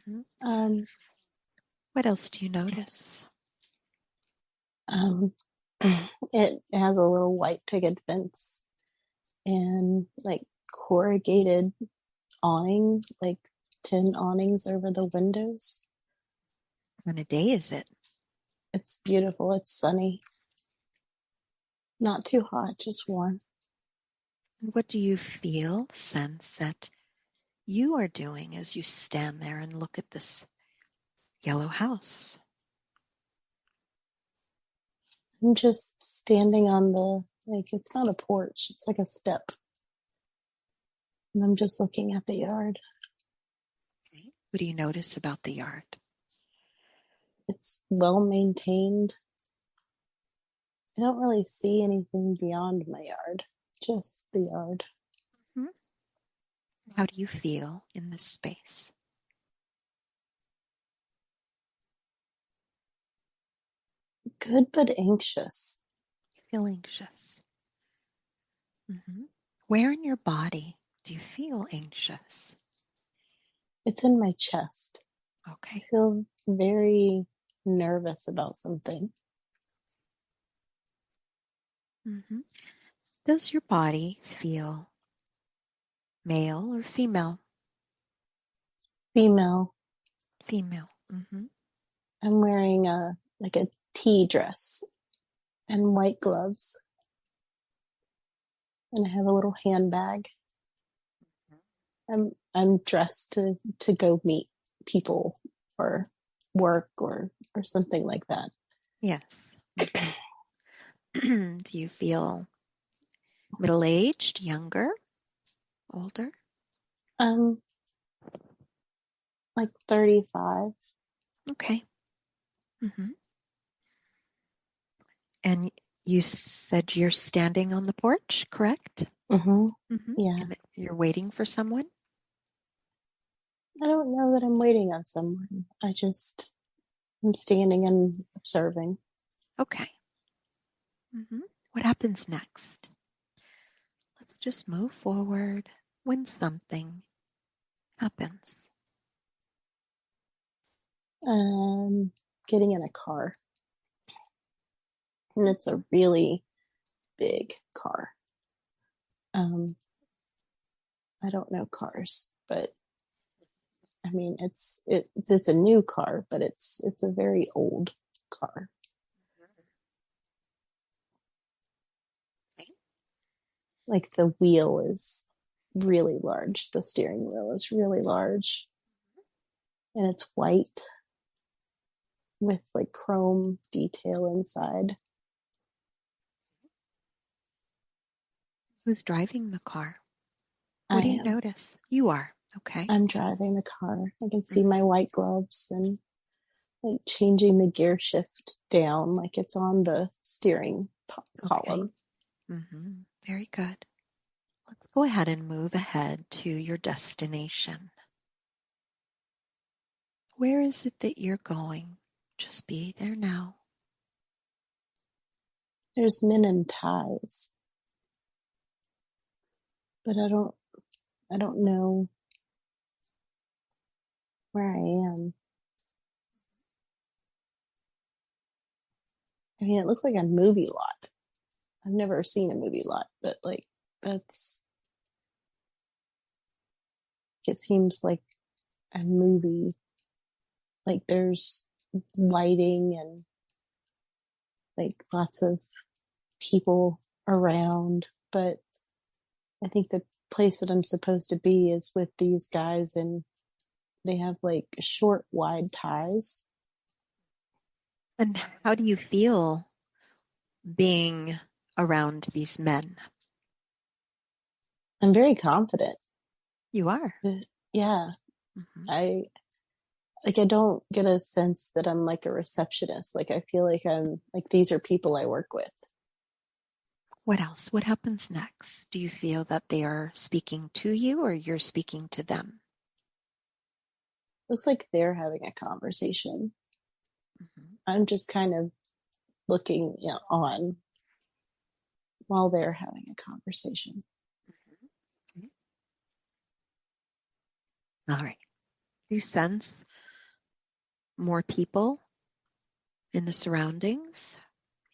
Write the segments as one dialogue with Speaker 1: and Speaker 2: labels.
Speaker 1: Mhm.
Speaker 2: Um,
Speaker 1: What else do you notice?
Speaker 2: um, it has a little white picket fence and like corrugated awning, like tin awnings over the windows.
Speaker 1: What kind of day is it?
Speaker 2: It's beautiful. It's sunny. Not too hot, just warm.
Speaker 1: And what do you feel, sense that you are doing as you stand there and look at this yellow house?
Speaker 2: I'm just standing on it's not a porch, it's like a step. And I'm just looking at the yard.
Speaker 1: Okay. What do you notice about the yard?
Speaker 2: It's well maintained. I don't really see anything beyond my yard, just the yard.
Speaker 1: Hmm. How do you feel in this space?
Speaker 2: Good, but anxious.
Speaker 1: You feel anxious. Hmm. Where in your body do you feel anxious?
Speaker 2: It's in my chest. I
Speaker 1: Okay.
Speaker 2: feel very nervous about something.
Speaker 1: Hmm. Does your body feel male or female?
Speaker 2: Female.
Speaker 1: Female. Hmm.
Speaker 2: I'm wearing a tea dress and white gloves, and I have a little handbag. I'm dressed to go meet people or work or something like that.
Speaker 1: Yes. Do you feel middle-aged, younger, older?
Speaker 2: Um, like 35.
Speaker 1: Okay. Hmm. And you said you're standing on the porch, correct?
Speaker 2: Mm-hmm.
Speaker 1: Hmm.
Speaker 2: Yeah.
Speaker 1: And you're waiting for someone?
Speaker 2: I don't know that I'm waiting on someone. I'm standing and observing.
Speaker 1: Okay. Hmm. What happens next? Let's just move forward when something happens.
Speaker 2: Getting in a car. And it's a really big car. Um, I don't know cars, but I mean it's a new car, but it's a very old car.
Speaker 1: Okay.
Speaker 2: Like the wheel is really large. The steering wheel is really large, and it's white with like chrome detail inside.
Speaker 1: Who's driving the car?
Speaker 2: I
Speaker 1: What do you
Speaker 2: am.
Speaker 1: notice? You are. Okay.
Speaker 2: I'm driving the car. I can see
Speaker 1: Mhm.
Speaker 2: my white gloves and like changing the gear shift down like it's on the steering
Speaker 1: Okay.
Speaker 2: column.
Speaker 1: Very good. Let's go ahead and move ahead to your destination. Where is it that you're going? Just be there now.
Speaker 2: There's men in ties, but I don't know where I am. I mean, it looks like a movie lot. I've never seen a movie lot, but like that's it seems like a movie. Like there's lighting and like lots of people around, but I think the place that I'm supposed to be is with these guys and they have like short, wide ties.
Speaker 1: And how do you feel being around these men?
Speaker 2: I'm very confident.
Speaker 1: You are.
Speaker 2: Yeah.
Speaker 1: Hmm.
Speaker 2: I don't get a sense that I'm like a receptionist. Like I feel like I'm like these are people I work with.
Speaker 1: What else? What happens next? Do you feel that they are speaking to you or you're speaking to them?
Speaker 2: Looks like they're having a conversation.
Speaker 1: Hmm.
Speaker 2: I'm just kind of looking, on while they're having a conversation.
Speaker 1: Hmm. All right. You sense more people in the surroundings?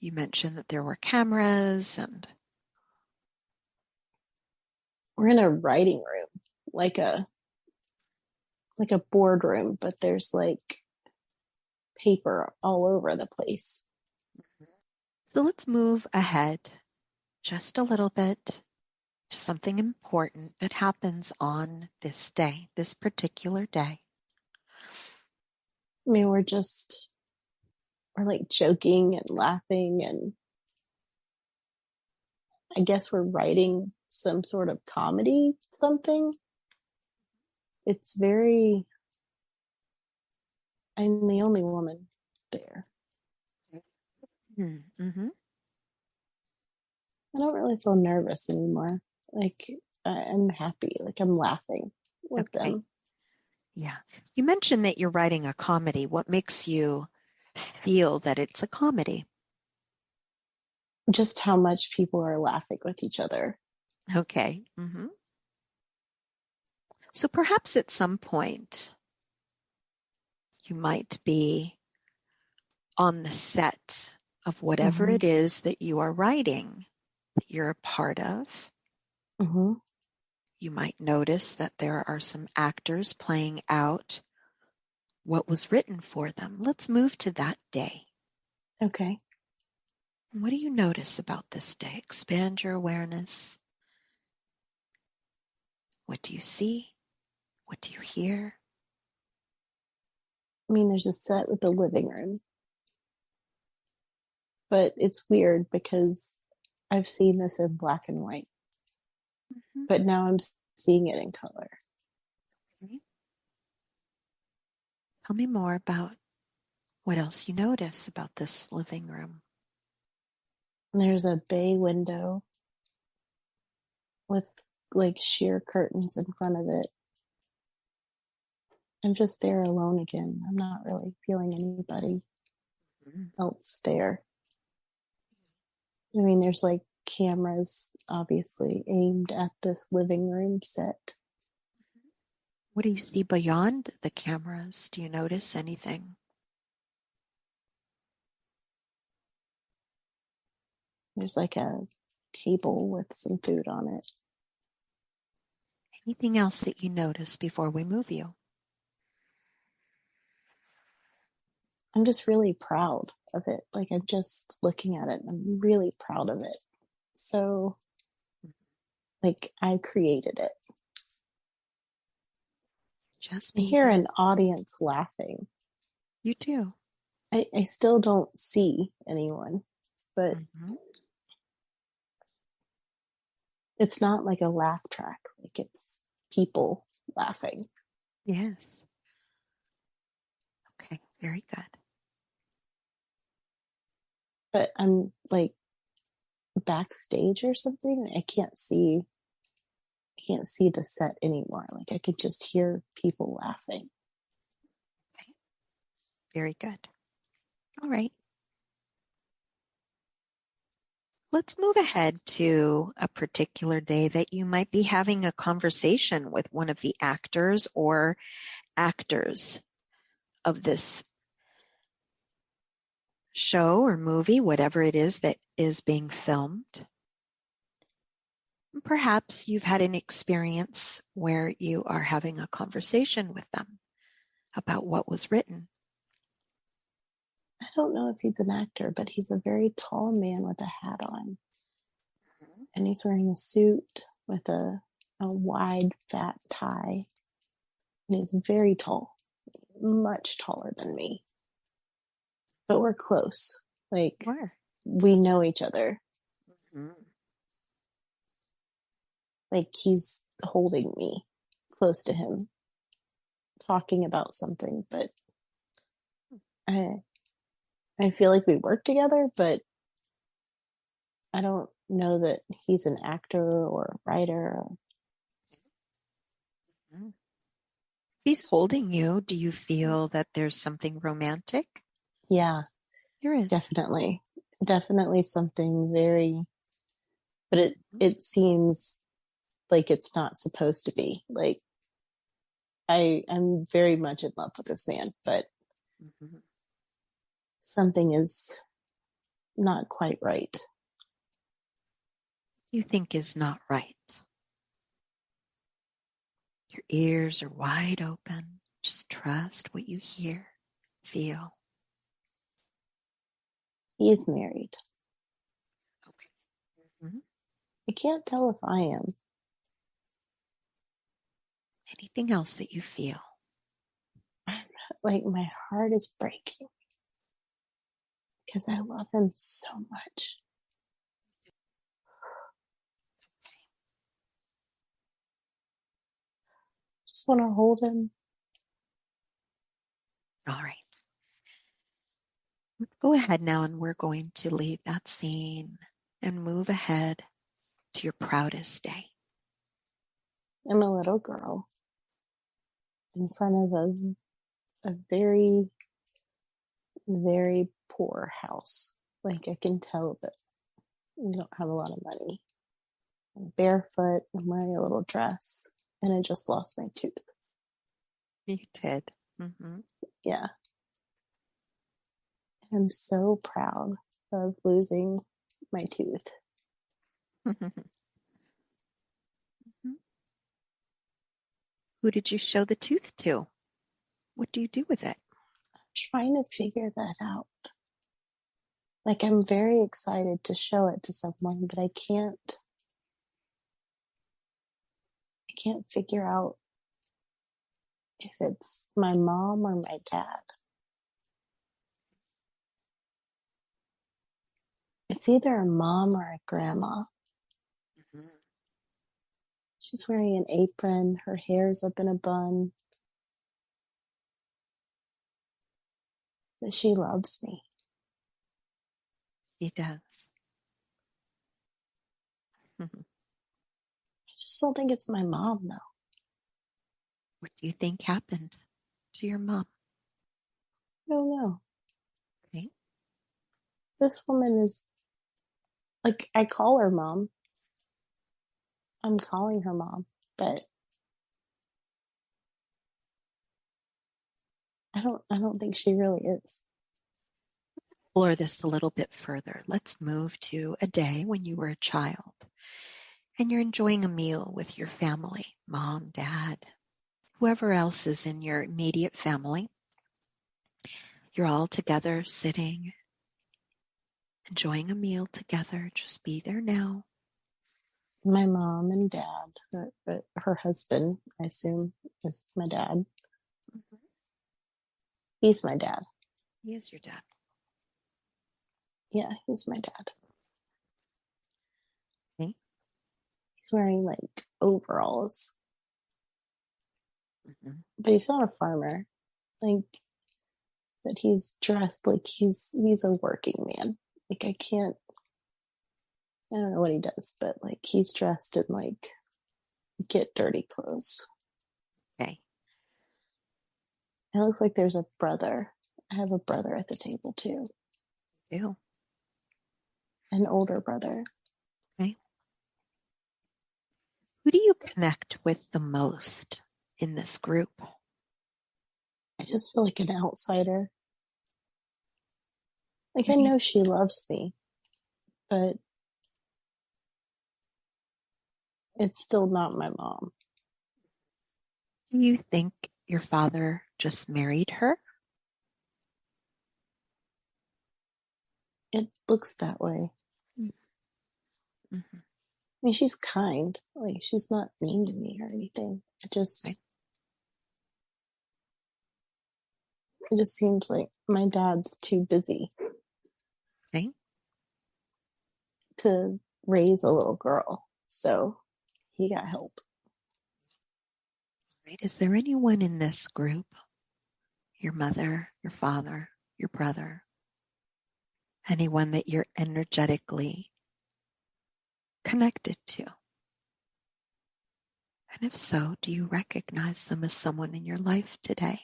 Speaker 1: You mentioned that there were cameras and...
Speaker 2: We're in a writing room, like a boardroom, but there's like paper all over the place.
Speaker 1: So let's move ahead just a little bit to something important that happens on this day, this particular day.
Speaker 2: I mean, we're like joking and laughing, and I guess we're writing some sort of comedy, something. It's very, I'm the only woman there.
Speaker 1: Mm-hmm.
Speaker 2: I don't really feel nervous anymore. Like, I'm happy. Like, I'm laughing with them.
Speaker 1: Yeah. You mentioned that you're writing a comedy. What makes you feel that it's a comedy?
Speaker 2: Just how much people are laughing with each other.
Speaker 1: Okay. Mm-hmm. So perhaps at some point you might be on the set of whatever
Speaker 2: Mm-hmm.
Speaker 1: it is that you are writing, that you're a part of.
Speaker 2: Mm-hmm.
Speaker 1: You might notice that there are some actors playing out what was written for them. Let's move to that day.
Speaker 2: Okay.
Speaker 1: What do you notice about this day? Expand your awareness. What do you see? What do you hear?
Speaker 2: I mean, there's a set with the living room, but it's weird because I've seen this in black and white, but now I'm seeing it in color.
Speaker 1: Okay. Tell me more about what else you notice about this living room.
Speaker 2: And there's a bay window with like sheer curtains in front of it. I'm just there alone again. I'm not really feeling anybody else there. I mean, there's like cameras obviously aimed at this living room set.
Speaker 1: What do you see beyond the cameras? Do you notice anything?
Speaker 2: There's like a table with some food on it.
Speaker 1: Anything else that you notice before we move you?
Speaker 2: I'm just really proud of it. Like, I'm just looking at it and I'm really proud of it. So, like, I created it.
Speaker 1: Just
Speaker 2: I
Speaker 1: be
Speaker 2: hear
Speaker 1: there.
Speaker 2: an audience laughing.
Speaker 1: You do.
Speaker 2: I still don't see anyone, but it's not like a laugh track. Like, it's people laughing.
Speaker 1: Yes. Okay, very good.
Speaker 2: But I'm like backstage or something. I can't see the set anymore. Like, I could just hear people laughing.
Speaker 1: Okay. Very good. All right. Let's move ahead to a particular day that you might be having a conversation with one of the actors or actors of this show or movie, whatever it is that is being filmed. Perhaps you've had an experience where you are having a conversation with them about what was written.
Speaker 2: I don't know if he's an actor, but he's a very tall man with a hat on. And he's wearing a suit with a wide, fat tie. And he's very tall, much taller than me. But we're close. Like, we know each other. Like, he's holding me close to him, talking about something, but I feel like we work together, but I don't know that he's an actor or writer.
Speaker 1: If he's holding you, do you feel that there's something romantic?
Speaker 2: Yeah,
Speaker 1: there is.
Speaker 2: Definitely something very, but it seems like it's not supposed to be. Like, I'm very much in love with this man, but
Speaker 1: Mhm.
Speaker 2: Something is not quite right.
Speaker 1: You think is not right. Your ears are wide open. Just trust what you hear, feel.
Speaker 2: He's married.
Speaker 1: Okay. Mhm.
Speaker 2: I can't tell if I am.
Speaker 1: Anything else that you feel?
Speaker 2: Like my heart is breaking because I love him so much. Just want to hold him.
Speaker 1: All right. Let's go ahead now and we're going to leave that scene and move ahead to your proudest day.
Speaker 2: I'm a little girl in front of a very, very poor house. Like I can tell that we don't have a lot of money. I'm barefoot, I'm wearing a little dress, and I just lost my tooth.
Speaker 1: You did. Mm-hmm.
Speaker 2: Yeah. And I'm so proud of losing my tooth.
Speaker 1: Who did you show the tooth to? What do you do with it?
Speaker 2: I'm trying to figure that out. Like I'm very excited to show it to someone, but I can't figure out if it's my mom or my dad. It's either a mom or a grandma.
Speaker 1: Mm-hmm.
Speaker 2: She's wearing an apron, her hair's up in a bun. But she loves me.
Speaker 1: He does.
Speaker 2: I just don't think it's my mom, though.
Speaker 1: What do you think happened to your mom?
Speaker 2: I don't know.
Speaker 1: Okay.
Speaker 2: This woman is, like, I call her mom. I'm calling her mom, but I don't think she really is.
Speaker 1: Explore this a little bit further. Let's move to a day when you were a child and you're enjoying a meal with your family, mom, dad, whoever else is in your immediate family. You're all together sitting, enjoying a meal together. Just be there now.
Speaker 2: My mom and dad, her husband, I assume, is my dad.
Speaker 1: Mm-hmm.
Speaker 2: He's my dad.
Speaker 1: He is your dad.
Speaker 2: Yeah, he's my dad.
Speaker 1: Okay.
Speaker 2: He's wearing like overalls,
Speaker 1: Mm-hmm.
Speaker 2: but he's not a farmer. Like, but he's dressed like he's a working man. Like I don't know what he does, but like he's dressed in like get dirty clothes.
Speaker 1: Okay.
Speaker 2: It looks like there's a brother. I have a brother at the table too.
Speaker 1: You.
Speaker 2: An older brother.
Speaker 1: Okay. Who do you connect with the most in this group?
Speaker 2: I just feel like an outsider. Like I know she loves me, but it's still not my mom.
Speaker 1: Do you think your father just married her?
Speaker 2: It looks that way.
Speaker 1: Mm-hmm.
Speaker 2: I mean, she's kind. Like she's not mean to me or anything.
Speaker 1: Okay.
Speaker 2: It just seems like my dad's too busy
Speaker 1: Okay.
Speaker 2: to raise a little girl. So he got help.
Speaker 1: Right. Is there anyone in this group, your mother, your father, your brother, anyone that you're energetically connected to? And if so, do you recognize them as someone in your life today?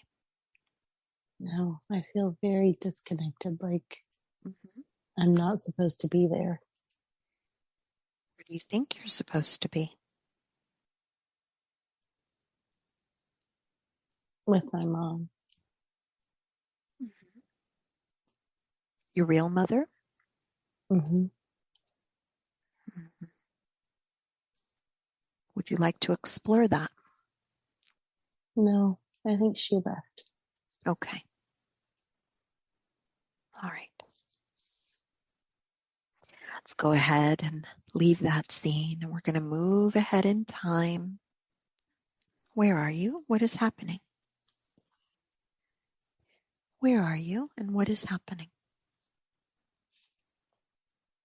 Speaker 2: No, I feel very disconnected. Like
Speaker 1: Mm-hmm.
Speaker 2: I'm not supposed to be there.
Speaker 1: Where do you think you're supposed to be?
Speaker 2: With my mom.
Speaker 1: Your real mother?
Speaker 2: Mm-hmm.
Speaker 1: Mhm. Would you like to explore that?
Speaker 2: No, I think she left.
Speaker 1: Okay. All right. Let's go ahead and leave that scene, and we're going to move ahead in time. Where are you? What is happening? Where are you and what is happening?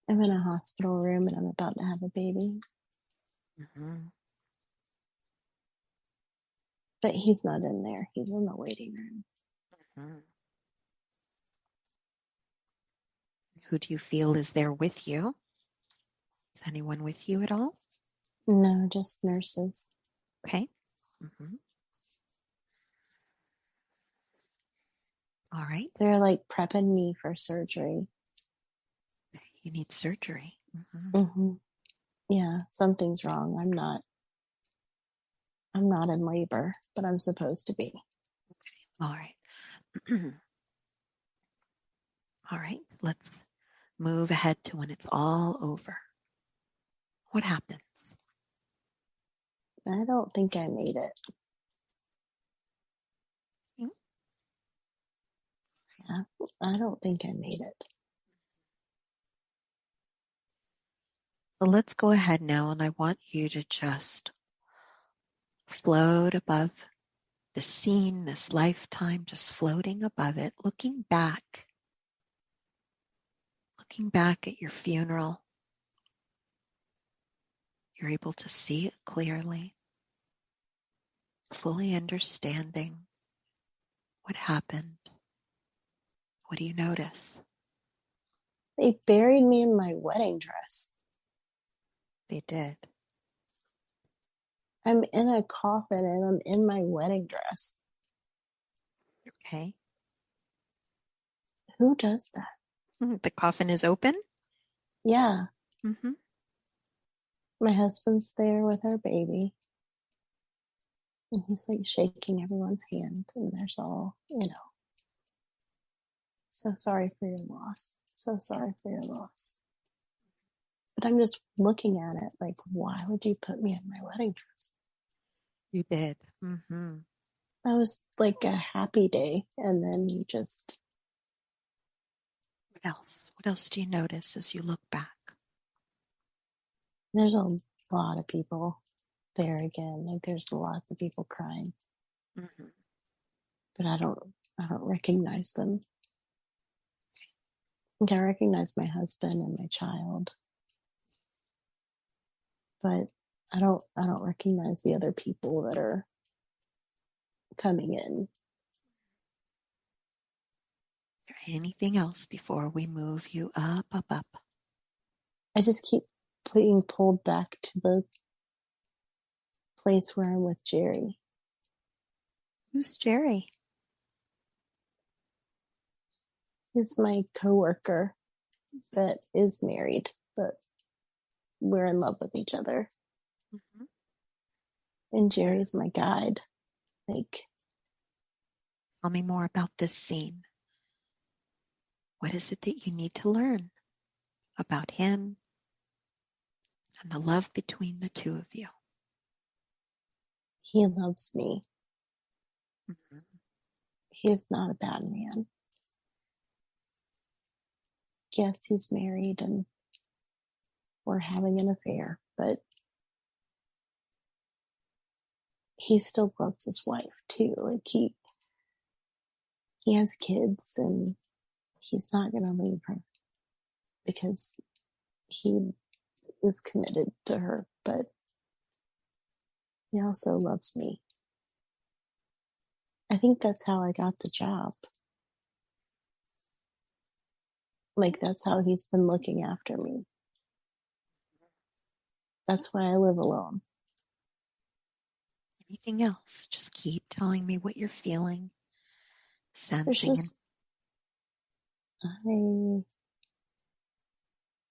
Speaker 2: I'm in a hospital room and I'm about to have a baby.
Speaker 1: Mm-hmm.
Speaker 2: But he's not in there. He's in the waiting room.
Speaker 1: Mm-hmm. Who do you feel is there with you? Is anyone with you at all?
Speaker 2: No, just nurses.
Speaker 1: Okay. Mm-hmm. All right.
Speaker 2: They're like prepping me for surgery.
Speaker 1: You need surgery. Mm-hmm.
Speaker 2: Mm-hmm. Yeah, something's wrong. I'm not in labor, but I'm supposed to be.
Speaker 1: All right. All right. Let's move ahead to when it's all over. What happens?
Speaker 2: I don't think I made it. Yeah, I don't think I made it.
Speaker 1: So let's go ahead now, and I want you to just float above the scene, this lifetime, just floating above it, looking back at your funeral. You're able to see it clearly, fully understanding what happened. What do you notice?
Speaker 2: They buried me in my wedding dress.
Speaker 1: They did.
Speaker 2: I'm in a coffin and I'm in my wedding dress.
Speaker 1: Okay.
Speaker 2: Who does that?
Speaker 1: The coffin is open?
Speaker 2: Yeah.
Speaker 1: Mm-hmm.
Speaker 2: My husband's there with our baby. And he's like shaking everyone's hand. And there's all, so sorry for your loss. So sorry for your loss. But I'm just looking at it like, why would you put me in my wedding dress?
Speaker 1: You did. Mm-hmm.
Speaker 2: That was like a happy day. And then you just.
Speaker 1: What else? What else do you notice as you look back?
Speaker 2: There's a lot of people there again. Like there's lots of people crying.
Speaker 1: Mm-hmm.
Speaker 2: But I don't recognize them. I recognize my husband and my child. But I don't recognize the other people that are coming in.
Speaker 1: Is there anything else before we move you up, up, up?
Speaker 2: I just keep being pulled back to the place where I'm with Jerry.
Speaker 1: Who's Jerry?
Speaker 2: He's my coworker that is married, but we're in love with each other.
Speaker 1: Mm-hmm.
Speaker 2: And Jerry's my guide. Like,
Speaker 1: tell me more about this scene. What is it that you need to learn about him and the love between the two of you?
Speaker 2: he loves me.
Speaker 1: Mm-hmm.
Speaker 2: He's not a bad man. Yes, he's married and we're having an affair, but he still loves his wife too. Like he has kids and he's not going to leave her because he is committed to her, but he also loves me. I think that's how I got the job. Like that's how he's been looking after me. That's why I live alone.
Speaker 1: Anything else? Just keep telling me what you're feeling,
Speaker 2: There's
Speaker 1: sensing.
Speaker 2: just,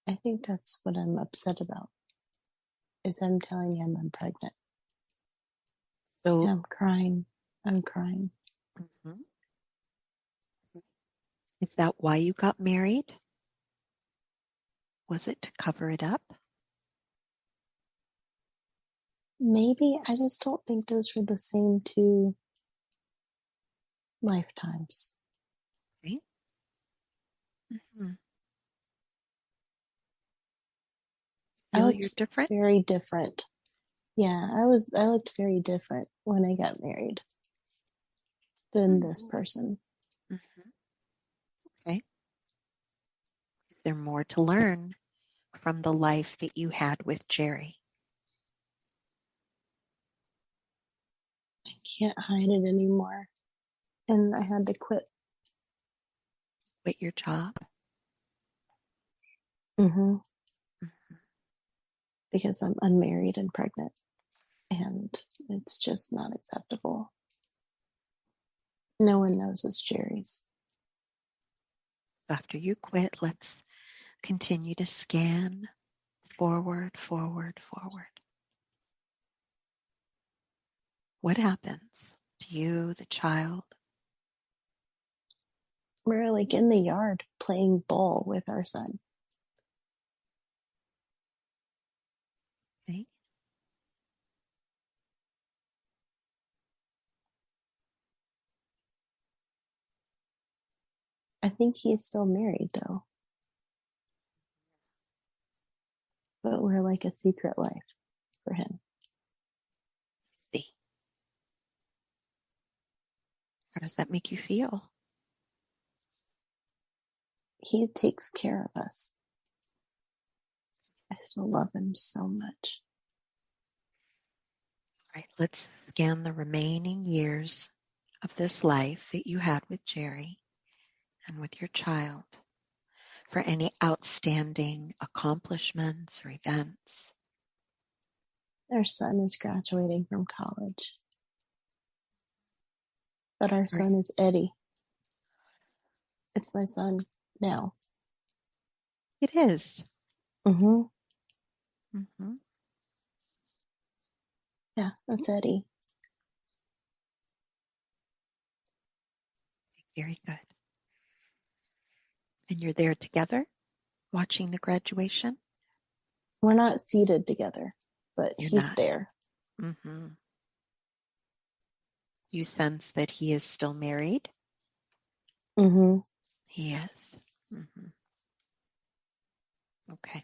Speaker 2: I think that's what I'm upset about. Is I'm telling him I'm pregnant.
Speaker 1: So
Speaker 2: And I'm crying. I'm crying.
Speaker 1: mm-hmm. Is that why you got married? Was it to cover it up?
Speaker 2: Maybe. I just don't think those were the same two lifetimes.
Speaker 1: Okay. Mm-hmm.
Speaker 2: I
Speaker 1: Feel you're
Speaker 2: looked
Speaker 1: different?
Speaker 2: very different. Yeah, I looked very different when I got married than this person.
Speaker 1: Mm-hmm. Okay. Is there more to learn from the life that you had with Jerry?
Speaker 2: I can't hide it anymore. And I had to quit.
Speaker 1: Quit your job?
Speaker 2: Mm-hmm.
Speaker 1: Mm-hmm.
Speaker 2: Because I'm unmarried and pregnant. And it's just not acceptable. No one knows it's Jerry's.
Speaker 1: After you quit, let's continue to scan forward, forward, forward. What happens to you, the child?
Speaker 2: We're like in the yard playing ball with our son.
Speaker 1: Okay.
Speaker 2: I think he's still married though. But we're like a secret life for him.
Speaker 1: See. How does that make you feel?
Speaker 2: He takes care of us. I still love him so much.
Speaker 1: All right, let's scan the remaining years of this life that you had with Jerry and with your child for any outstanding accomplishments or events.
Speaker 2: Our son is graduating from college. But our son is Eddie. It's my son now.
Speaker 1: It is.
Speaker 2: Mm-hmm.
Speaker 1: Mm-hmm.
Speaker 2: Yeah, that's Eddie.
Speaker 1: Very good. And you're there together, watching the graduation?
Speaker 2: We're not seated together, but
Speaker 1: You're
Speaker 2: he's
Speaker 1: not.
Speaker 2: there.
Speaker 1: Mm-hmm. You sense that he is still married?
Speaker 2: Mm-hmm.
Speaker 1: He is. Mm-hmm. Okay.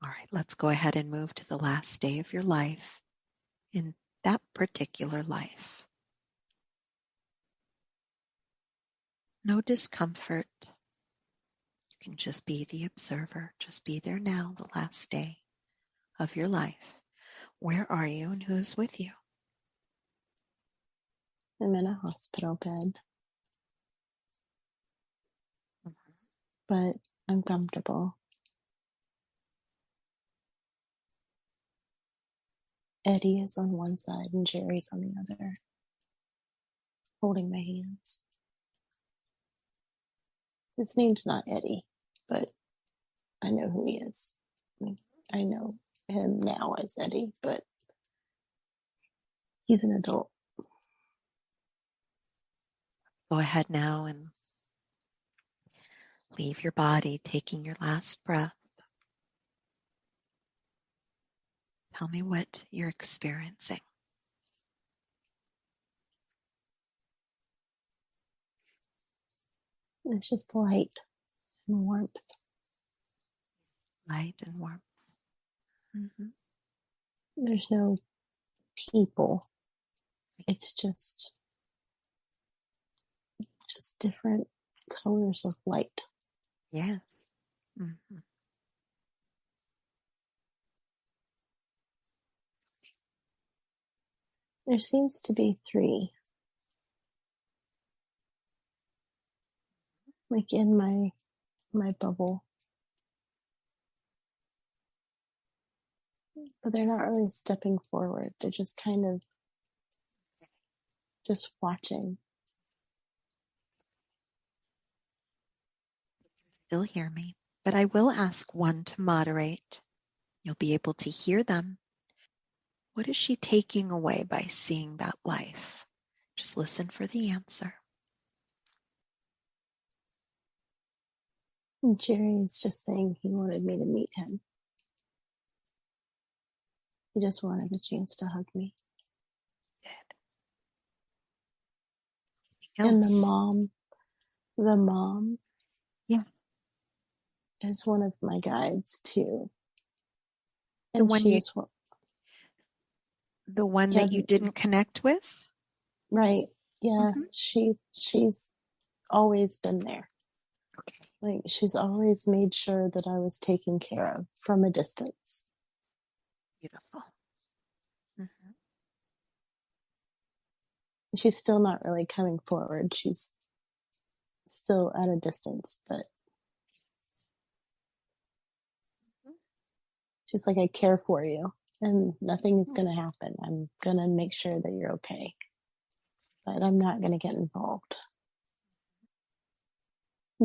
Speaker 1: All right, let's go ahead and move to the last day of your life in that particular life. No discomfort. You can just be the observer. Just be there now, the last day of your life. Where are you and who's with you?
Speaker 2: I'm in a hospital bed.
Speaker 1: Mm-hmm.
Speaker 2: But I'm comfortable. Eddie is on one side and Jerry's on the other, holding my hands. His name's not Eddie, but I know who he is. I know him now as Eddie, but he's an adult.
Speaker 1: Go ahead now and leave your body, taking your last breath. Tell me what you're experiencing.
Speaker 2: It's just light and warmth.
Speaker 1: Light and warmth. Mm-hmm.
Speaker 2: There's no people. It's just different colors of light.
Speaker 1: Yes. Mm-hmm.
Speaker 2: There seems to be 3. Like in my bubble. But they're not really stepping forward. They're just kind of just watching.
Speaker 1: Still hear me, but I will ask one to moderate. You'll be able to hear them. What is she taking away by seeing that life? Just listen for the answer.
Speaker 2: And Jerry is just saying he wanted me to meet him. He just wanted the chance to hug me.
Speaker 1: Good.
Speaker 2: And the mom
Speaker 1: Yeah.
Speaker 2: is one of my guides too.
Speaker 1: The
Speaker 2: And
Speaker 1: one
Speaker 2: she
Speaker 1: you,
Speaker 2: is
Speaker 1: the one
Speaker 2: yeah,
Speaker 1: that you didn't connect with?
Speaker 2: right. Yeah.
Speaker 1: Mm-hmm.
Speaker 2: She's always been there.
Speaker 1: Okay.
Speaker 2: Like she's always made sure that I was taken care of from a distance.
Speaker 1: Beautiful. Mm-hmm.
Speaker 2: She's still not really coming forward. She's still at a distance, but she's like, I care for you and nothing is going to happen. I'm going to make sure that you're okay, but I'm not going to get involved.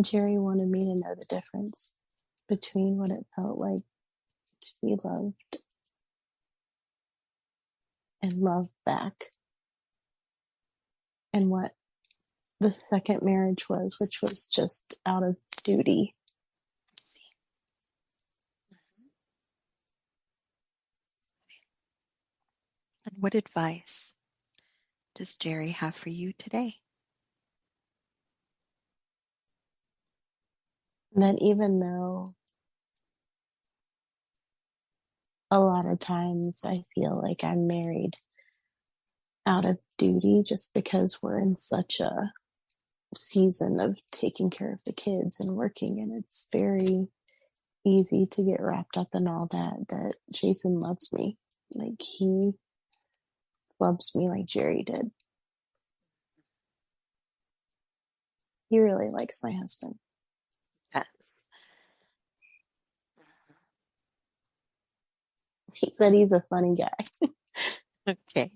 Speaker 2: Jerry wanted me to know the difference between what it felt like to be loved and love back, and what the second marriage was, which was just out of duty.
Speaker 1: And what advice does Jerry have for you today?
Speaker 2: That even though a lot of times I feel like I'm married out of duty just because we're in such a season of taking care of the kids and working, and it's very easy to get wrapped up in all that Jason loves me. Like he loves me like Jerry did. He really likes my husband.
Speaker 1: Yes.
Speaker 2: He said he's a funny guy.
Speaker 1: Okay.